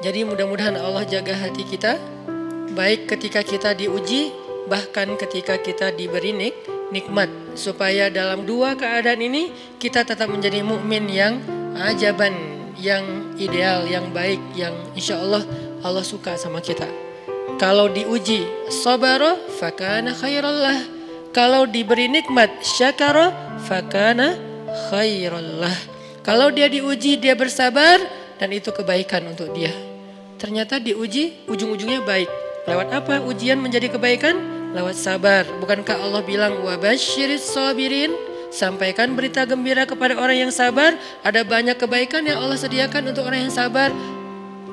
Jadi mudah-mudahan Allah jaga hati kita, baik ketika kita diuji, bahkan ketika kita diberi nikmat, supaya dalam dua keadaan ini kita tetap menjadi mukmin yang ajaban, yang ideal, yang baik, yang insya Allah Allah suka sama kita. Kalau diuji sabara fakana khairallah, kalau diberi nikmat syakara fakana khairallah. Kalau dia diuji dia bersabar dan itu kebaikan untuk dia. Ternyata diuji ujung-ujungnya baik. Lewat apa ujian menjadi kebaikan? Lewat sabar. Bukankah Allah bilang wabasyiris sabirin? Sampaikan berita gembira kepada orang yang sabar. Ada banyak kebaikan yang Allah sediakan untuk orang yang sabar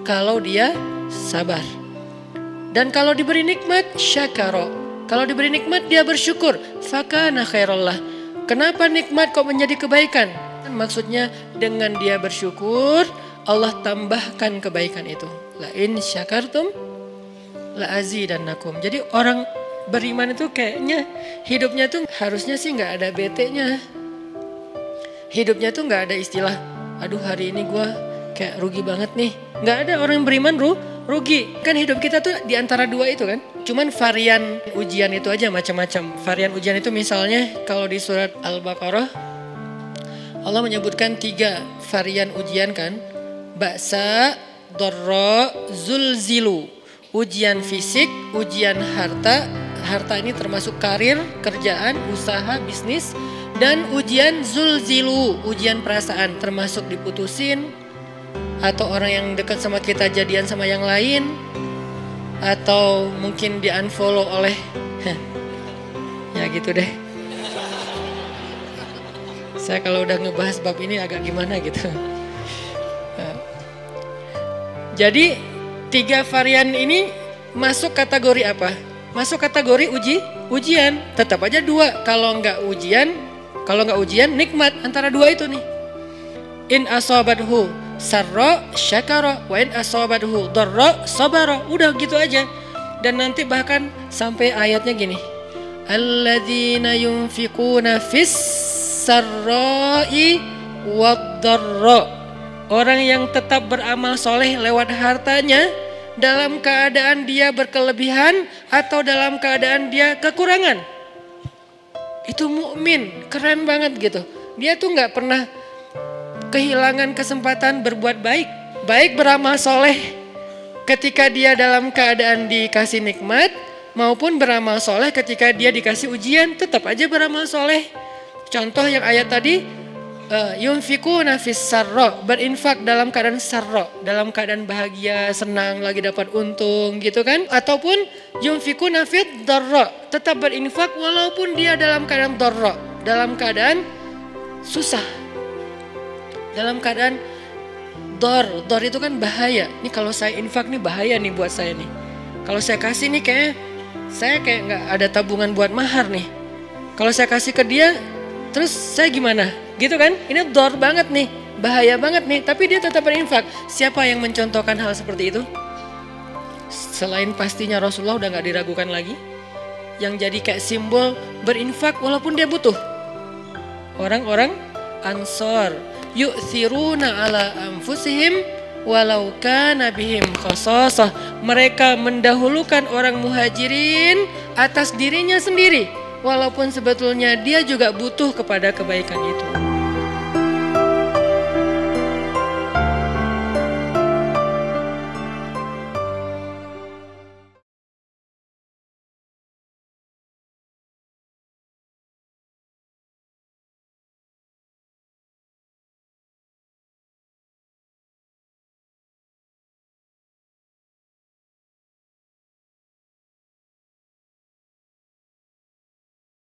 kalau dia sabar. Dan kalau diberi nikmat syakara. Kalau diberi nikmat dia bersyukur. Fakana khairallah. Kenapa nikmat kok menjadi kebaikan? Maksudnya dengan dia bersyukur Allah tambahkan kebaikan itu. La in syakartum la azidannakum. Jadi orang beriman itu kayaknya hidupnya tuh harusnya sih nggak ada bete-nya. Hidupnya tuh nggak ada istilah, aduh hari ini gue kayak rugi banget nih. Nggak ada orang yang beriman rugi. Kan hidup kita tuh di antara dua itu kan. Cuman varian ujian itu aja macam-macam. Varian ujian itu misalnya kalau di surat Al-Baqarah Allah menyebutkan 3 varian ujian kan. Ba'sa, dharra, zulzilu. Ujian fisik, ujian harta. Harta ini termasuk karir, kerjaan, usaha, bisnis. Dan ujian zulzilu, ujian perasaan termasuk diputusin. Atau orang yang dekat sama kita jadian sama yang lain. Atau mungkin di unfollow oleh ya gitu deh. Saya kalau udah ngebahas bab ini agak gimana gitu. Jadi 3 varian ini masuk kategori apa? Masuk kategori ujian. Tetap aja 2. Kalau nggak ujian nikmat. Antara 2 itu nih. In asabathu sarra syakara wa in asabathu dharra sabara. Udah gitu aja. Dan nanti bahkan sampai ayatnya gini. Alladzina yunfiquna fis sarra'i wad dharra. Orang yang tetap beramal soleh lewat hartanya dalam keadaan dia berkelebihan atau dalam keadaan dia kekurangan. Itu mukmin, keren banget gitu. Dia tuh nggak pernah kehilangan kesempatan berbuat baik. Baik beramal soleh ketika dia dalam keadaan dikasih nikmat maupun beramal soleh ketika dia dikasih ujian, tetap aja beramal soleh. Contoh yang ayat tadi. Yunfikuna fis sarra, berinfak dalam keadaan sarra, dalam keadaan bahagia, senang, lagi dapat untung gitu kan. Ataupun yunfikuna fit dharra, tetap berinfak walaupun dia dalam keadaan dharra, dalam keadaan susah. Dalam keadaan dor itu kan bahaya. Nih kalau saya infak nih bahaya nih buat saya nih. Kalau saya kasih nih saya kayak nggak ada tabungan buat mahar nih. Kalau saya kasih ke dia, terus saya gimana? Gitu kan? Ini dor banget nih, bahaya banget nih. Tapi dia tetap berinfak. Siapa yang mencontohkan hal seperti itu? Selain pastinya Rasulullah udah gak diragukan lagi. Yang jadi kayak simbol berinfak walaupun dia butuh. Orang-orang Ansor. Yu'thiruna ala anfusihim walau kana bihim khasasah. Mereka mendahulukan orang muhajirin atas dirinya sendiri. Walaupun sebetulnya dia juga butuh kepada kebaikan itu.